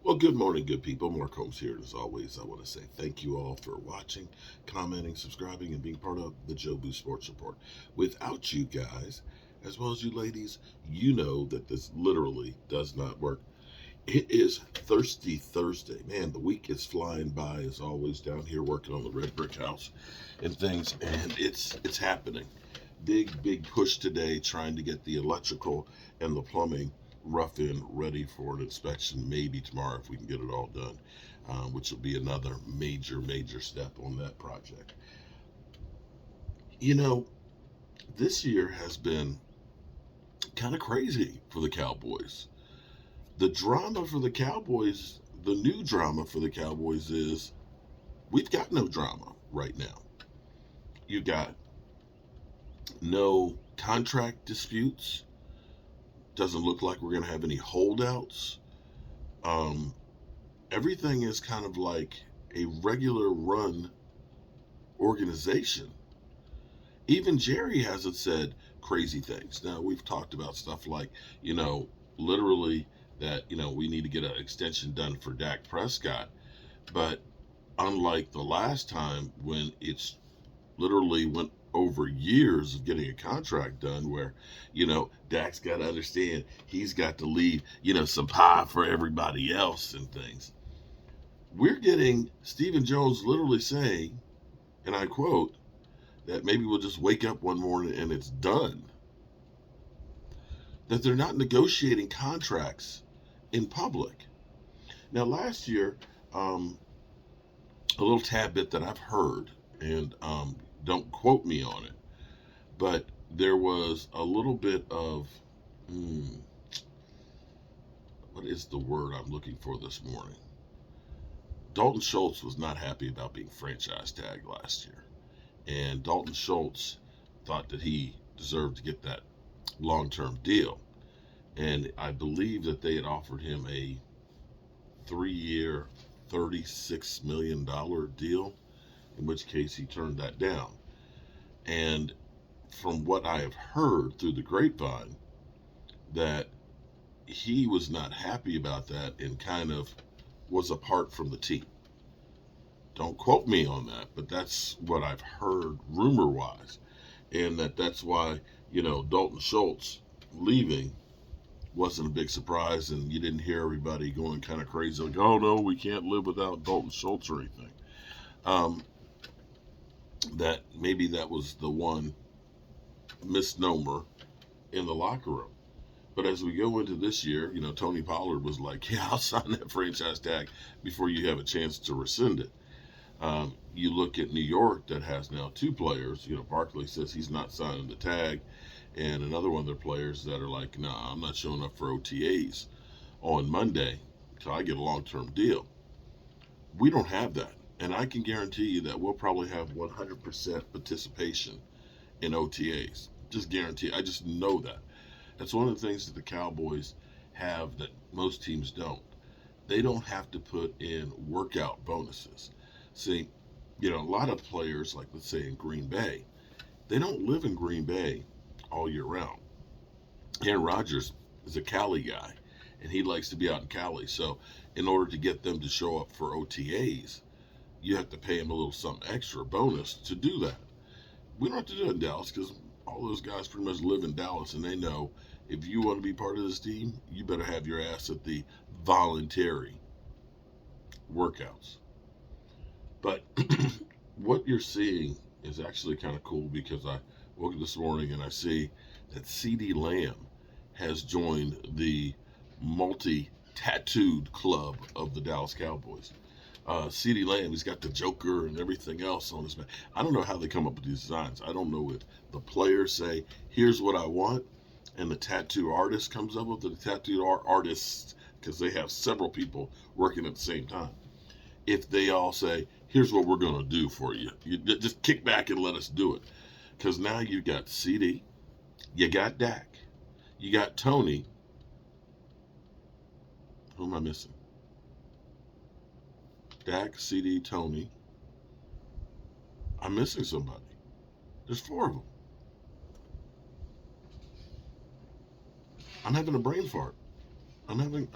Well, good morning, good people. Mark Holmes here. And as always, I want to say thank you all for watching, commenting, subscribing, and being part of the Joe Boo Sports Report. Without you guys, as well as you ladies, you know that this literally does not work. It is Thirsty Thursday. Man, the week is flying by as always down here working on the red brick house and things, and it's happening. Big push today trying to get the electrical and the plumbing rough in ready for an inspection maybe tomorrow if we can get it all done, which will be another major step on that project. You know, this year has been kind of crazy for the Cowboys. The drama for the Cowboys, the new drama for the Cowboys is we've got no drama right now. You got no contract disputes. Doesn't look like we're going to have any holdouts. Um, Everything is kind of like a regular run organization. Even Jerry hasn't said crazy things. Now, we've talked about stuff like, you know, literally that, we need to get an extension done for Dak Prescott. But unlike the last time when it's literally went over years of getting a contract done where, Dak's got to understand he's got to leave, some pie for everybody else and things. We're getting Stephen Jones literally saying, and I quote, that maybe we'll just wake up one morning and it's done. That they're not negotiating contracts in public. Now, last year, a little tad bit that I've heard, and don't quote me on it, but there was a little bit of, what is the word I'm looking for this morning? Dalton Schultz was not happy about being franchise tagged last year. And Dalton Schultz thought that he deserved to get that long term deal. And I believe that they had offered him a 3-year, $36 million deal, in which case he turned that down. And from what I have heard through the grapevine, that he was not happy about that and kind of was apart from the team. Don't quote me on that, but that's what I've heard rumor wise. And that's why, Dalton Schultz leaving wasn't a big surprise, and you didn't hear everybody going kind of crazy like, oh no, we can't live without Dalton Schultz or anything. Um, that maybe that was the one misnomer in the locker room. But as we go into this year, Tony Pollard was like, yeah, I'll sign that franchise tag before you have a chance to rescind it. You look at New York that has now two players. Barkley says he's not signing the tag, and another one of their players that are like, nah, I'm not showing up for OTAs on Monday until I get a long-term deal. We don't have that, and I can guarantee you that we'll probably have 100% participation in OTAs. Just guarantee. I just know that. That's one of the things that the Cowboys have that most teams don't. They don't have to put in workout bonuses. See, a lot of players, like let's say in Green Bay, they don't live in Green Bay all year round. Aaron Rodgers is a Cali guy, and he likes to be out in Cali. So, in order to get them to show up for OTAs, you have to pay him a little something extra bonus to do that. We don't have to do it in Dallas because all those guys pretty much live in Dallas, and they know if you want to be part of this team, you better have your ass at the voluntary workouts. But what you're seeing is actually kind of cool because I woke up this morning and I see that CD Lamb has joined the multi-tattooed club of the Dallas Cowboys. CD Lamb, he's got the Joker and everything else on his back. I don't know how they come up with these designs. I don't know if the players say, here's what I want, and the tattoo artist comes up with the tattoo artists, because they have several people working at the same time. If they all say, here's what we're going to do for you. You just kick back and let us do it. Because now you got CD, you got Dak, you got Tony. Who am I missing? Dak, CD, Tony. I'm missing somebody. There's 4 of them. I'm having a brain fart. I'm having.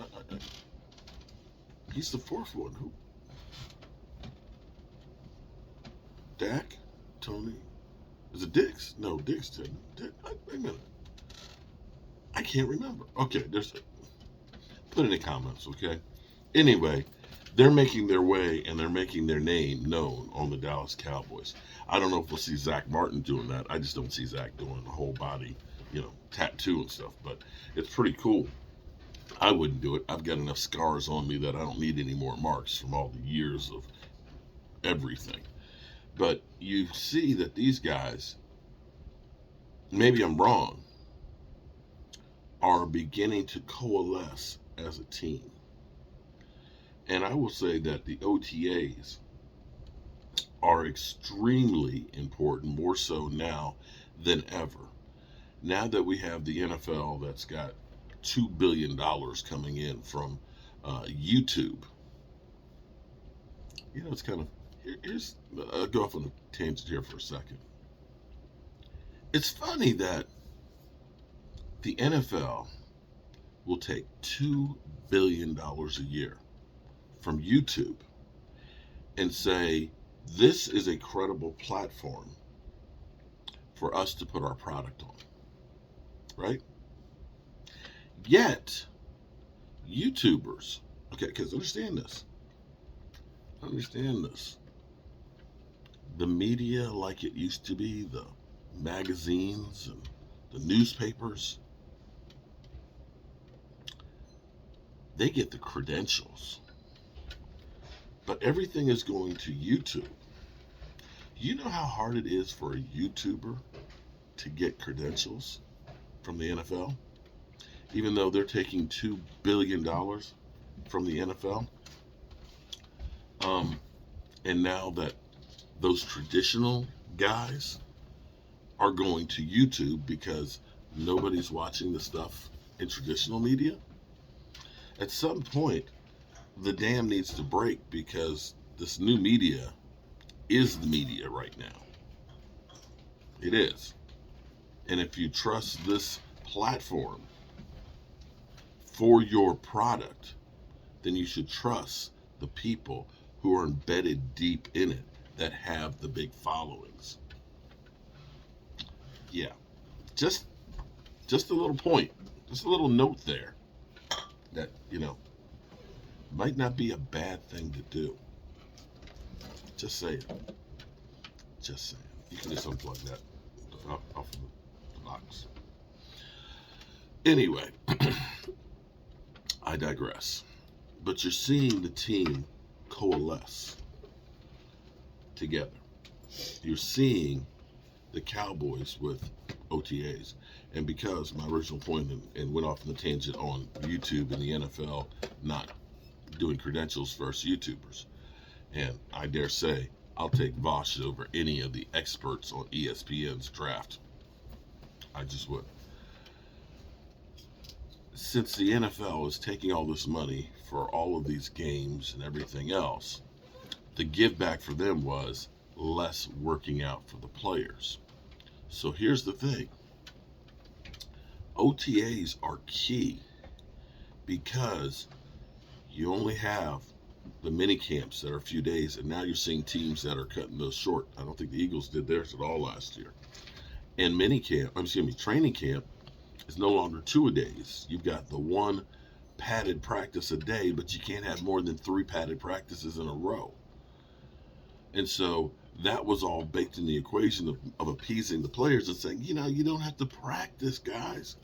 He's the fourth one. Who? Dak? Tony? Is it Dix? No, Dix didn't. Wait a minute. I can't remember. Okay, put it in the comments, okay? Anyway, they're making their way and they're making their name known on the Dallas Cowboys. I don't know if we'll see Zach Martin doing that. I just don't see Zach doing the whole body, tattoo and stuff. But it's pretty cool. I wouldn't do it. I've got enough scars on me that I don't need any more marks from all the years of everything. But you see that these guys, maybe I'm wrong, are beginning to coalesce as a team. And I will say that the OTAs are extremely important, more so now than ever. Now that we have the NFL that's got $2 billion coming in from YouTube, it's kind of, here's, I'll go off on a tangent here for a second. It's funny that the NFL will take $2 billion a year from YouTube and say, this is a credible platform for us to put our product on, right? Yet, YouTubers, okay, because understand this. The media like it used to be, the magazines and the newspapers, they get the credentials. But everything is going to YouTube. You know how hard it is for a YouTuber to get credentials from the NFL? Even though they're taking $2 billion from the NFL. And now that those traditional guys are going to YouTube because nobody's watching the stuff in traditional media, at some point, the dam needs to break because this new media is the media right now. It is. And if you trust this platform for your product, then you should trust the people who are embedded deep in it that have the big followings. Yeah. Just a little point, just a little note there that, might not be a bad thing to do. Just saying. You can just unplug that off of the box. Anyway, I digress. But you're seeing the team coalesce together. You're seeing the Cowboys with OTAs. And because my original point and went off on the tangent on YouTube and the NFL not doing credentials versus YouTubers. And I dare say I'll take Vosh over any of the experts on ESPN's draft. I just would. Since the NFL is taking all this money for all of these games and everything else, the give back for them was less working out for the players. So here's the thing. OTAs are key because you only have the mini camps that are a few days, and now you're seeing teams that are cutting those short. I don't think the Eagles did theirs at all last year. And training camp is no longer 2-a-days. You've got the one padded practice a day, but you can't have more than 3 padded practices in a row. And so that was all baked in the equation of appeasing the players and saying, you don't have to practice, guys.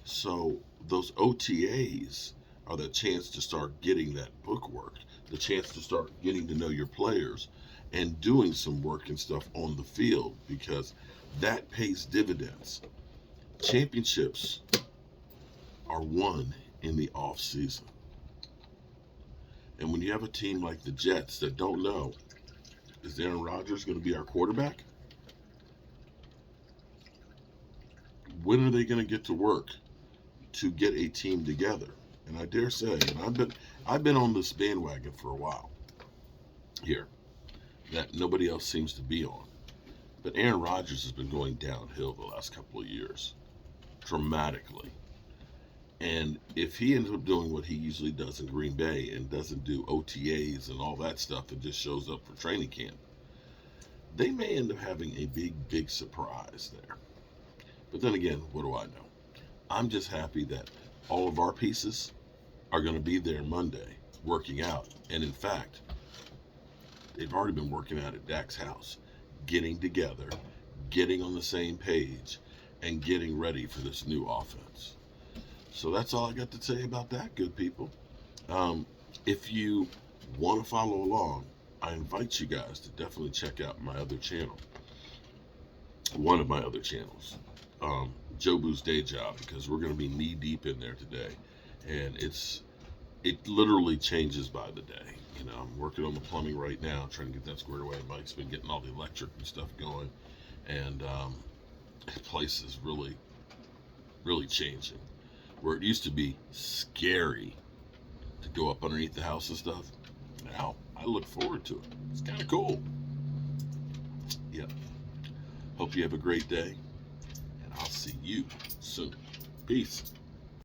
So those OTAs are the chance to start getting that book work, the chance to start getting to know your players and doing some work and stuff on the field, because that pays dividends. Championships are won in the off season. And when you have a team like the Jets that don't know, is Aaron Rodgers going to be our quarterback? When are they going to get to work to get a team together? And I dare say, and I've been on this bandwagon for a while here that nobody else seems to be on. But Aaron Rodgers has been going downhill the last couple of years, dramatically. And if he ends up doing what he usually does in Green Bay and doesn't do OTAs and all that stuff and just shows up for training camp, they may end up having a big surprise there. But then again, what do I know? I'm just happy that all of our pieces are going to be there Monday working out. And in fact, they've already been working out at Dak's house, getting together, getting on the same page, and getting ready for this new offense. So that's all I got to say about that, good people. If you want to follow along, I invite you guys to definitely check out my other channel, one of my other channels, Jobu's Day Job, because we're going to be knee deep in there today, and it literally changes by the day. You know, I'm working on the plumbing right now, trying to get that squared away. Mike's been getting all the electric and stuff going, and the place is really changing. Where it used to be scary to go up underneath the house and stuff, now I look forward to it. It's kind of cool. Yep. Hope you have a great day, and I'll see you soon. Peace.